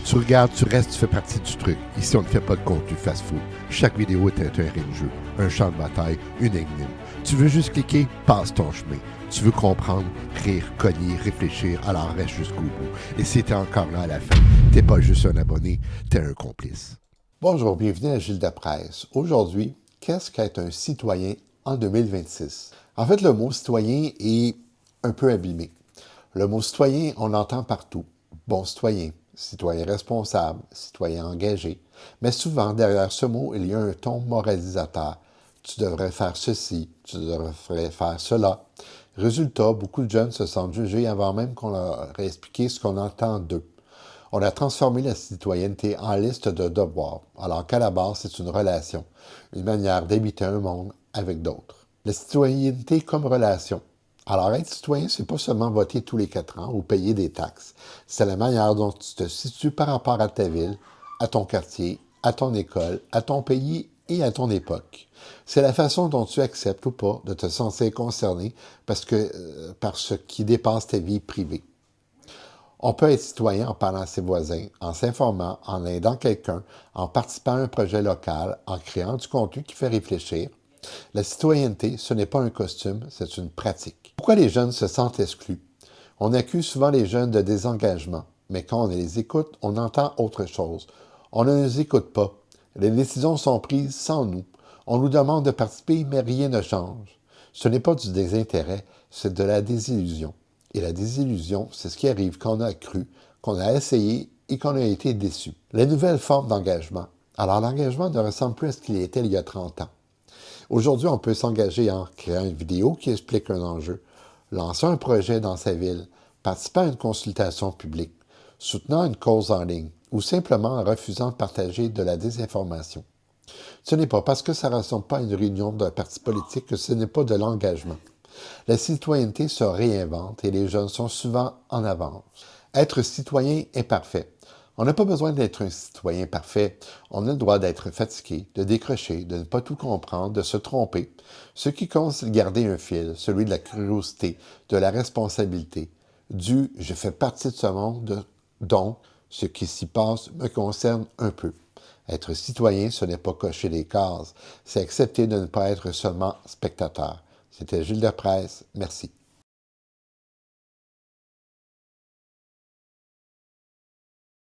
Tu regardes, tu restes, tu fais partie du truc. Ici, on ne fait pas de contenu fast-food. Chaque vidéo est un terrain de jeu, un champ de bataille, une énigme. Tu veux juste cliquer, passe ton chemin. Tu veux comprendre, rire, cogner, réfléchir, alors reste jusqu'au bout. Et si t'es encore là à la fin, t'es pas juste un abonné, t'es un complice. Bonjour, bienvenue à Gilles de Presse. Aujourd'hui, qu'est-ce qu'être un citoyen en 2026? En fait, le mot citoyen est un peu abîmé. Le mot citoyen, on l'entend partout. Bon citoyen, citoyen responsable, citoyen engagé. Mais souvent, derrière ce mot, il y a un ton moralisateur. Tu devrais faire ceci, tu devrais faire cela. Résultat, beaucoup de jeunes se sentent jugés avant même qu'on leur ait expliqué ce qu'on entend d'eux. On a transformé la citoyenneté en liste de devoirs, alors qu'à la base, c'est une relation, une manière d'habiter un monde avec d'autres. La citoyenneté comme relation. Alors, être citoyen, c'est pas seulement voter tous les 4 ans ou payer des taxes. C'est la manière dont tu te situes par rapport à ta ville, à ton quartier, à ton école, à ton pays et à ton époque. C'est la façon dont tu acceptes ou pas de te sentir concerné par ce qui dépasse ta vie privée. On peut être citoyen en parlant à ses voisins, en s'informant, en aidant quelqu'un, en participant à un projet local, en créant du contenu qui fait réfléchir. La citoyenneté, ce n'est pas un costume, c'est une pratique. Pourquoi les jeunes se sentent exclus? On accuse souvent les jeunes de désengagement, mais quand on les écoute, on entend autre chose. On ne nous écoute pas. Les décisions sont prises sans nous. On nous demande de participer, mais rien ne change. Ce n'est pas du désintérêt, c'est de la désillusion. Et la désillusion, c'est ce qui arrive quand on a cru, qu'on a essayé et qu'on a été déçu. Les nouvelles formes d'engagement. Alors l'engagement ne ressemble plus à ce qu'il était il y a 30 ans. Aujourd'hui, on peut s'engager en créant une vidéo qui explique un enjeu, lancer un projet dans sa ville, participer à une consultation publique, soutenant une cause en ligne ou simplement en refusant de partager de la désinformation. Ce n'est pas parce que ça ne ressemble pas à une réunion d'un parti politique que ce n'est pas de l'engagement. La citoyenneté se réinvente et les jeunes sont souvent en avance. Être citoyen est parfait. On n'a pas besoin d'être un citoyen parfait. On a le droit d'être fatigué, de décrocher, de ne pas tout comprendre, de se tromper. Ce qui compte, c'est de garder un fil, celui de la curiosité, de la responsabilité, du « je fais partie de ce monde », donc ce qui s'y passe me concerne un peu. Être citoyen, ce n'est pas cocher les cases, c'est accepter de ne pas être seulement spectateur. C'était Gilles de Presse. Merci.